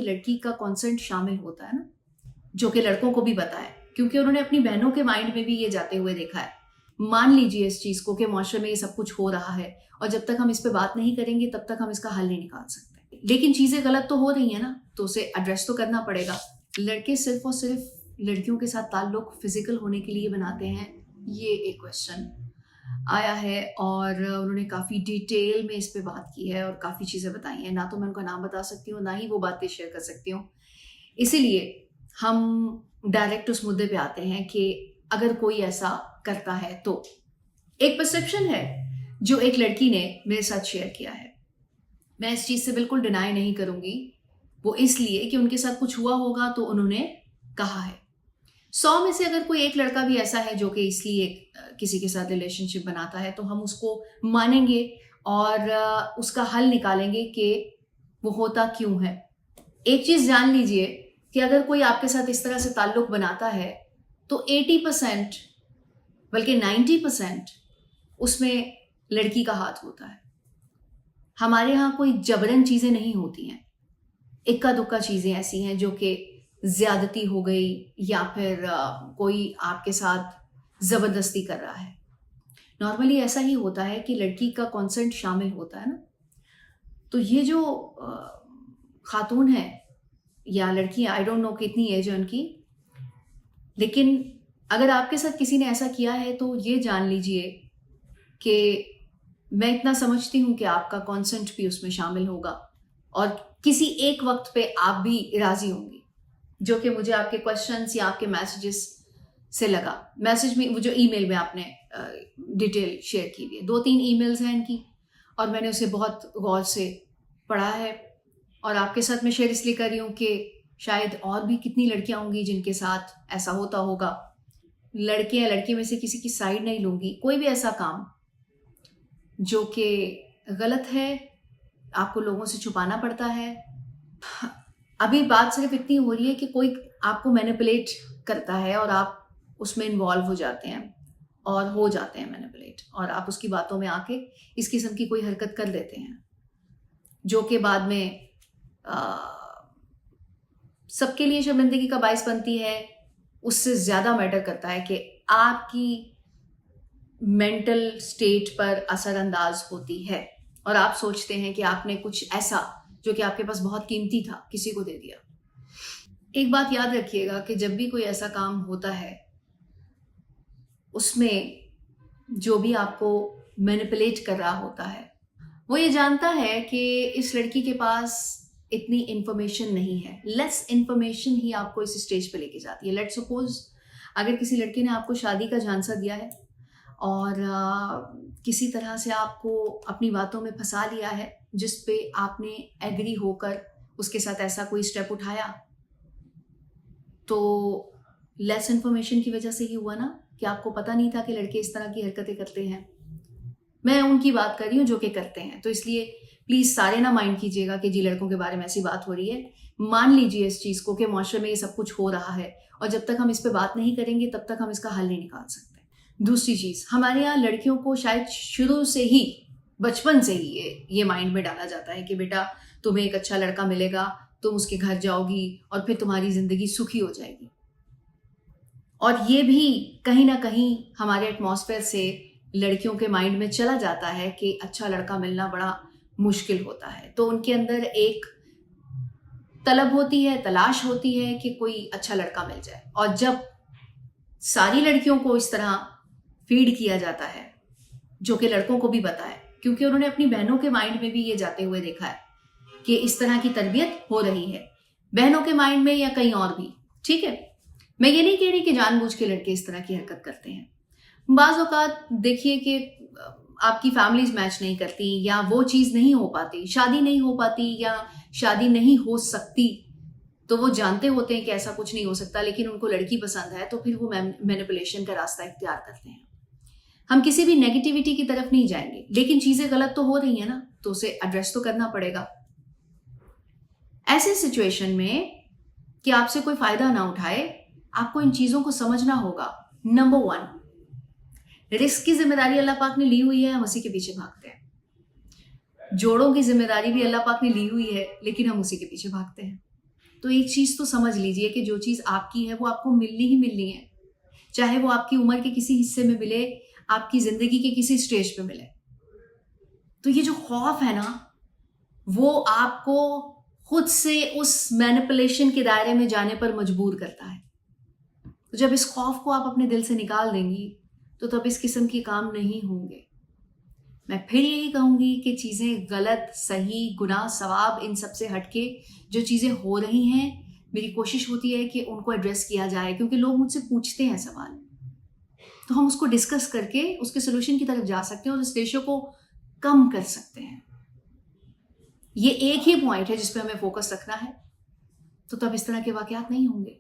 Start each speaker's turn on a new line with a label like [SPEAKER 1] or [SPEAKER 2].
[SPEAKER 1] लड़की का कॉन्सेंट शामिल होता है ना, जो कि लड़कों को भी पता है, क्योंकि उन्होंने अपनी बहनों के माइंड में भी ये जाते हुए देखा है। मान लीजिए इस चीज को कि मुआशरे में ये सब कुछ हो रहा है और जब तक हम इस पे बात नहीं करेंगे तब तक हम इसका हल नहीं निकाल सकते। लेकिन चीजें गलत तो हो रही है ना, तो उसे एड्रेस तो करना पड़ेगा। लड़के सिर्फ और सिर्फ लड़कियों के साथ ताल्लुक फिजिकल होने के लिए बनाते हैं, ये एक क्वेश्चन आया है और उन्होंने काफ़ी डिटेल में इस पे बात की है और काफ़ी चीज़ें बताई हैं। ना तो मैं उनका नाम बता सकती हूँ, ना ही वो बातें शेयर कर सकती हूँ। इसीलिए हम डायरेक्ट उस मुद्दे पे आते हैं कि अगर कोई ऐसा करता है तो एक परसेप्शन है जो एक लड़की ने मेरे साथ शेयर किया है। मैं इस चीज़ से बिल्कुल डिनाई नहीं करूँगी, वो इसलिए कि उनके साथ कुछ हुआ होगा तो उन्होंने कहा है। 100 में से अगर कोई एक लड़का भी ऐसा है जो कि इसलिए किसी के साथ रिलेशनशिप बनाता है तो हम उसको मानेंगे और उसका हल निकालेंगे कि वो होता क्यों है। एक चीज जान लीजिए कि अगर कोई आपके साथ इस तरह से ताल्लुक बनाता है तो 80% बल्कि 90% उसमें लड़की का हाथ होता है। हमारे यहाँ कोई जबरन चीजें नहीं होती हैं, इक्का दुक्का चीजें ऐसी हैं जो कि ज्यादती हो गई या फिर कोई आपके साथ जबरदस्ती कर रहा है। नॉर्मली ऐसा ही होता है कि लड़की का कॉन्सेंट शामिल होता है ना, तो ये जो खातून है या लड़की, आई डोंट नो कितनी एज है उनकी, लेकिन अगर आपके साथ किसी ने ऐसा किया है तो ये जान लीजिए कि मैं इतना समझती हूँ कि आपका कॉन्सेंट भी उसमें शामिल होगा और किसी एक वक्त पे आप भी राजी होंगी, जो कि मुझे आपके क्वेश्चंस या आपके मैसेजेस से लगा। मैसेज में, वो जो ईमेल में आपने डिटेल शेयर की हुई है, 2-3 ईमेल्स हैं इनकी और मैंने उसे बहुत गौर से पढ़ा है और आपके साथ मैं शेयर इसलिए कर रही हूँ कि शायद और भी कितनी लड़कियां होंगी जिनके साथ ऐसा होता होगा। लड़के या लड़की में से किसी की साइड नहीं लूंगी। कोई भी ऐसा काम जो कि गलत है, आपको लोगों से छुपाना पड़ता है। अभी बात सिर्फ इतनी हो रही है कि कोई आपको मैनिपुलेट करता है और आप उसमें इन्वॉल्व हो जाते हैं और हो जाते हैं मैनिपुलेट, और आप उसकी बातों में आके इस किस्म की कोई हरकत कर देते हैं जो कि बाद में सबके लिए शर्मिंदगी का बायस बनती है। उससे ज़्यादा मैटर करता है कि आपकी मेंटल स्टेट पर असरअंदाज होती है और आप सोचते हैं कि आपने कुछ ऐसा जो कि आपके पास बहुत कीमती था किसी को दे दिया। एक बात याद रखिएगा कि जब भी कोई ऐसा काम होता है उसमें जो भी आपको मैनिपुलेट कर रहा होता है वो ये जानता है कि इस लड़की के पास इतनी इंफॉर्मेशन नहीं है। लेस इंफॉर्मेशन ही आपको इस स्टेज पे लेके जाती है। लेट्स सपोज अगर किसी लड़के ने आपको शादी का झांसा दिया है और किसी तरह से आपको अपनी बातों में फंसा लिया है जिस पे आपने एग्री होकर उसके साथ ऐसा कोई स्टेप उठाया, तो लेस इंफॉर्मेशन की वजह से ही हुआ ना कि आपको पता नहीं था कि लड़के इस तरह की हरकतें करते हैं। मैं उनकी बात कर रही हूँ जो कि करते हैं, तो इसलिए प्लीज सारे ना माइंड कीजिएगा कि जी लड़कों के बारे में ऐसी बात हो रही है। मान लीजिए इस चीज को कि मुआशरे में ये सब कुछ हो रहा है और जब तक हम इस पे बात नहीं करेंगे तब तक हम इसका हल नहीं निकाल सकते। दूसरी चीज, हमारे यहाँ लड़कियों को शायद शुरू से ही, बचपन से ही ये माइंड में डाला जाता है कि बेटा तुम्हें एक अच्छा लड़का मिलेगा, तुम उसके घर जाओगी और फिर तुम्हारी जिंदगी सुखी हो जाएगी। और ये भी कहीं ना कहीं हमारे एटमॉस्फेयर से लड़कियों के माइंड में चला जाता है कि अच्छा लड़का मिलना बड़ा मुश्किल होता है, तो उनके अंदर एक तलब होती है, तलाश होती है कि कोई अच्छा लड़का मिल जाए। और जब सारी लड़कियों को इस तरह फीड किया जाता है, जो कि लड़कों को भी पता है, क्योंकि उन्होंने अपनी बहनों के माइंड में भी ये जाते हुए देखा है कि इस तरह की तरबियत हो रही है, बहनों के माइंड में या कहीं और भी। ठीक है, मैं ये नहीं कह रही कि जानबूझ के लड़के इस तरह की हरकत करते हैं। बाज़ औक़ात देखिए कि आपकी फैमिलीज मैच नहीं करती या वो चीज़ नहीं हो पाती, शादी नहीं हो पाती या शादी नहीं हो सकती, तो वो जानते होते हैं कि ऐसा कुछ नहीं हो सकता, लेकिन उनको लड़की पसंद है तो फिर वो मैनिपुलेशन का रास्ता इख्तियार करते हैं। हम किसी भी नेगेटिविटी की तरफ नहीं जाएंगे, लेकिन चीज़ें गलत तो हो रही हैं ना, तो उसे एड्रेस तो करना पड़ेगा। ऐसे सिचुएशन में कि आपसे कोई फायदा ना उठाए, आपको इन चीज़ों को समझना होगा। नंबर 1, रिस्क की जिम्मेदारी अल्लाह पाक ने ली हुई है, हम उसी के पीछे भागते हैं। जोड़ों की जिम्मेदारी भी अल्लाह पाक ने ली हुई है, लेकिन हम उसी के पीछे भागते हैं। तो एक चीज तो समझ लीजिए कि जो चीज आपकी है वो आपको मिलनी ही मिलनी है, चाहे वो आपकी उम्र के किसी हिस्से में मिले, आपकी जिंदगी के किसी स्टेज पे मिले। तो ये जो खौफ है ना, वो आपको खुद से उस मैनिपुलेशन के दायरे में जाने पर मजबूर करता है। तो जब इस खौफ को आप अपने दिल से निकाल देंगी तो तब इस किस्म के काम नहीं होंगे। मैं फिर यही कहूंगी कि चीजें गलत, सही, गुनाह, सवाब, इन सब से हटके जो चीजें हो रही हैं, मेरी कोशिश होती है कि उनको एड्रेस किया जाए, क्योंकि लोग मुझसे पूछते हैं सवाल, तो हम उसको डिस्कस करके उसके सोल्यूशन की तरफ जा सकते हैं और इस रेशियो को कम कर सकते हैं। ये एक ही पॉइंट है जिस पे हमें फोकस रखना है, तो तब इस तरह के वाकयात नहीं होंगे।